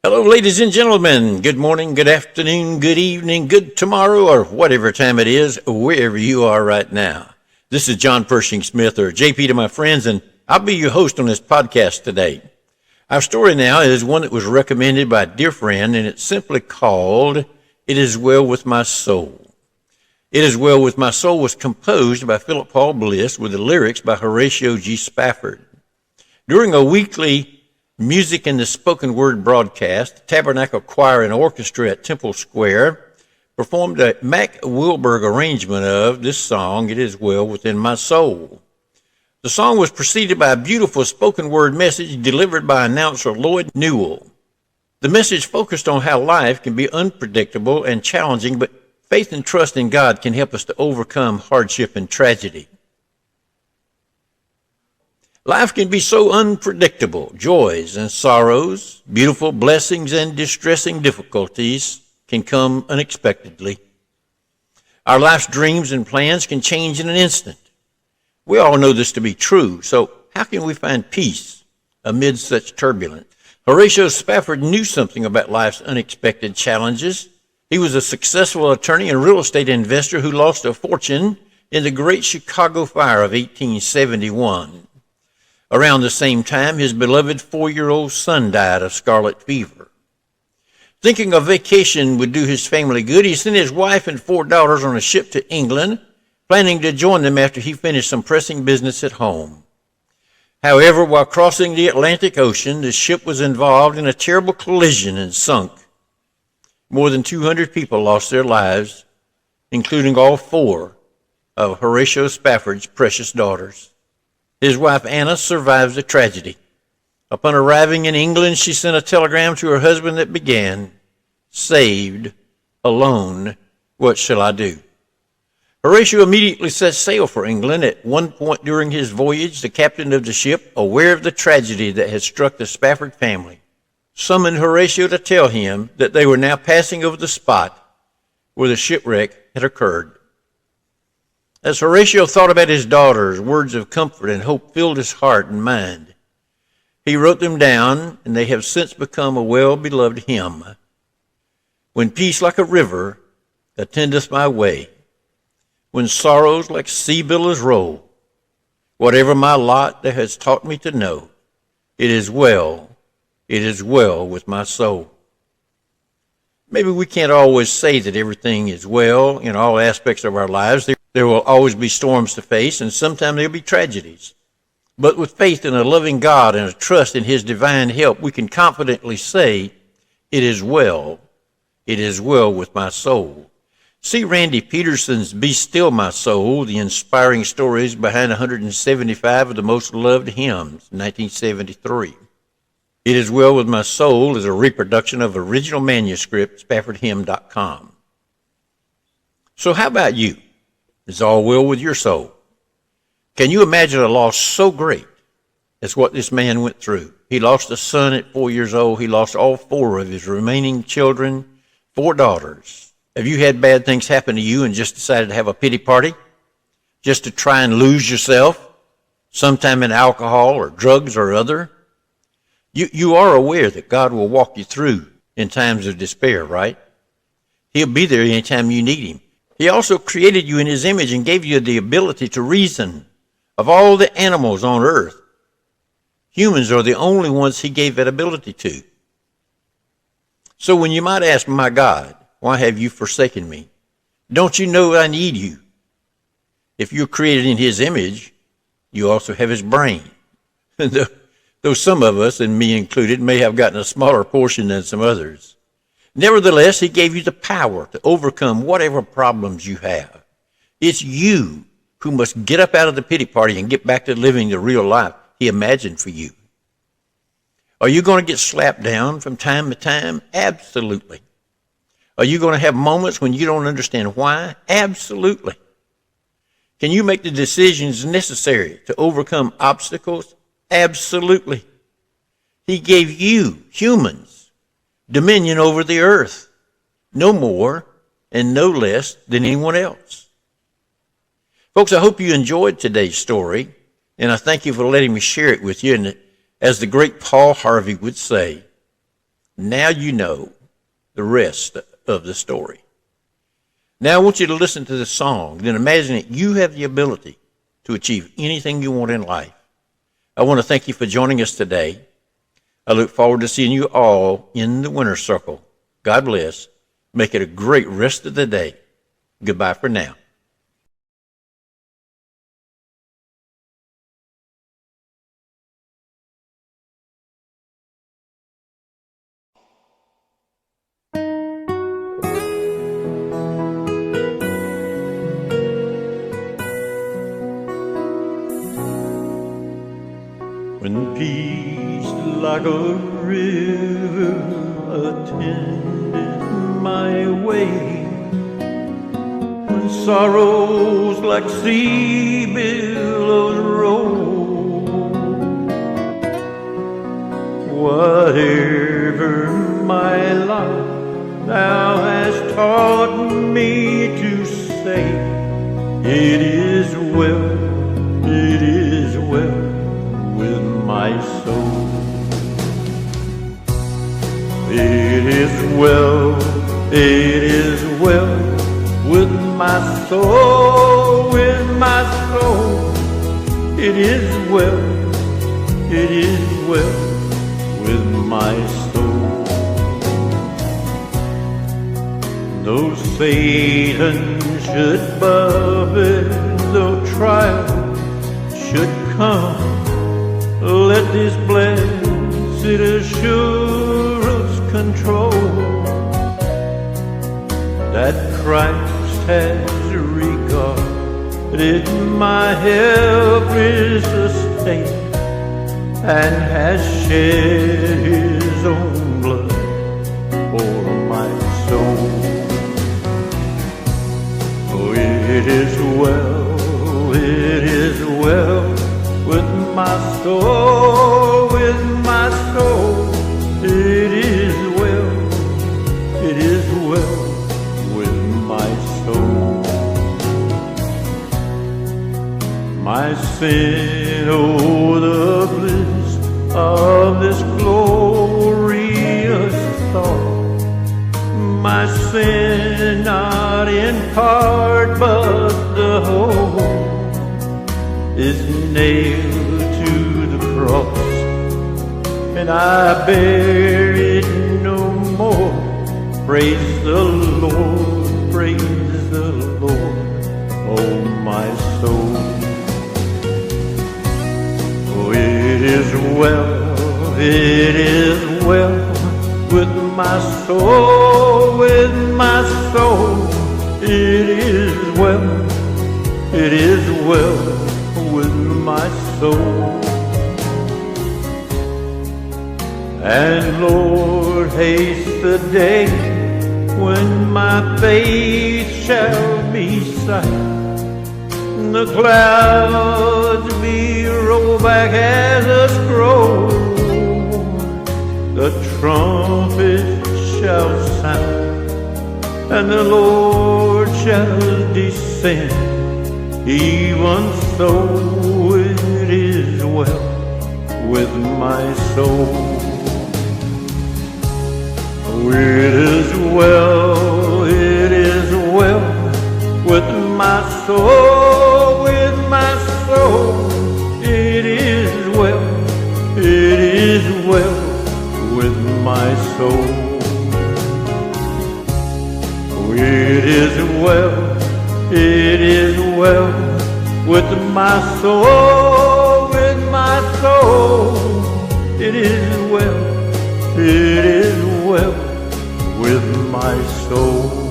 Hello, ladies and gentlemen. Good morning, good afternoon, good evening, good tomorrow, or whatever time it is, wherever you are right now. This is John Pershing Smith, or JP to my friends, and I'll be your host on this podcast today. Our story now is one that was recommended by a dear friend, and it's simply called, It Is Well With My Soul. It Is Well With My Soul was composed by Philip Paul Bliss with the lyrics by Horatio G. Spafford. During a weekly music and the spoken word broadcast, the Tabernacle Choir and Orchestra at Temple Square performed a Mac Wilberg arrangement of this song, It Is Well Within My Soul. The song was preceded by a beautiful spoken word message delivered by announcer Lloyd Newell. The message focused on how life can be unpredictable and challenging, but faith and trust in God can help us to overcome hardship and tragedy. Life can be so unpredictable. Joys and sorrows, beautiful blessings and distressing difficulties can come unexpectedly. Our life's dreams and plans can change in an instant. We all know this to be true, so how can we find peace amid such turbulence? Horatio Spafford knew something about life's unexpected challenges. He was a successful attorney and real estate investor who lost a fortune in the Great Chicago Fire of 1871. Around the same time, his beloved 4-year-old son died of scarlet fever. Thinking a vacation would do his family good, he sent his wife and 4 daughters on a ship to England, planning to join them after he finished some pressing business at home. However, while crossing the Atlantic Ocean, the ship was involved in a terrible collision and sunk. More than 200 people lost their lives, including all 4 of Horatio Spafford's precious daughters. His wife Anna survives the tragedy. Upon arriving in England, she sent a telegram to her husband that began, "Saved, alone, what shall I do?" Horatio immediately set sail for England. At one point during his voyage, the captain of the ship, aware of the tragedy that had struck the Spafford family, summoned Horatio to tell him that they were now passing over the spot where the shipwreck had occurred. As Horatio thought about his daughters, words of comfort and hope filled his heart and mind. He wrote them down, and they have since become a well-beloved hymn. When peace like a river attendeth my way, when sorrows like sea billows roll, whatever my lot that has taught me to know, it is well with my soul. Maybe we can't always say that everything is well in all aspects of our lives. There will always be storms to face, and sometimes there'll be tragedies. But with faith in a loving God and a trust in His divine help, we can confidently say, it is well with my soul. See Randy Peterson's Be Still My Soul, the inspiring stories behind 175 of the most loved hymns, 1973. It Is Well With My Soul is a reproduction of original manuscript, SpaffordHymn.com. So how about you? Is all well with your soul? Can you imagine a loss so great as what this man went through? He lost a son at 4 years old. He lost all 4 of his remaining children, 4 daughters. Have you had bad things happen to you and just decided to have a pity party? Just to try and lose yourself? Sometime in alcohol or drugs or other? You are aware that God will walk you through in times of despair, right? He'll be there anytime you need Him. He also created you in His image and gave you the ability to reason. Of all the animals on earth, humans are the only ones He gave that ability to. So when you might ask, my God, why have you forsaken me? Don't you know I need you? If you're created in His image, you also have His brain. Though some of us, and me included, may have gotten a smaller portion than some others. Nevertheless, He gave you the power to overcome whatever problems you have. It's you who must get up out of the pity party and get back to living the real life He imagined for you. Are you going to get slapped down from time to time? Absolutely. Are you going to have moments when you don't understand why? Absolutely. Can you make the decisions necessary to overcome obstacles? Absolutely. He gave you, humans, dominion over the earth, no more and no less than anyone else. Folks, I hope you enjoyed today's story, and I thank you for letting me share it with you. And as the great Paul Harvey would say, Now you know the rest of the story. Now I want you to listen to the song. Then imagine that you have the ability to achieve anything you want in life. I want to thank you for joining us today. I look forward to seeing you all in the winner's circle. God bless. Make it a great rest of the day. Goodbye for now. When peace like a river attended my way, when sorrows like sea billows roll, whatever my lot thou hast taught me to say, it is well, it is well with my soul. It is well, it is well with my soul, with my soul. It is well, it is well with my soul. Though Satan should buffet, though trial should come, let this blessed assurance control that Christ has regarded my helpless estate and has shed his own blood for my soul. Oh, it is well, it is well with my soul, with my soul. It is well, it is well with my soul. My sin, oh, the bliss of this glorious thought. My sin, not in part but the whole, is nailed to the cross, and I bear it no more. Praise the Lord, praise the Lord, oh my soul. Oh, it is well, it is well with my soul, with my soul. It is well, it is well with my soul. And Lord, haste the day when my faith shall be sight. The clouds be rolled back as a scroll, the trumpet shall sound, and the Lord shall descend. Even so, it is well with my soul. Oh, it is well, it is well with my soul, with my soul. It is well, it is well with my soul. Oh, it is well, it is well with my soul, with my soul. It is well, it is well with my soul.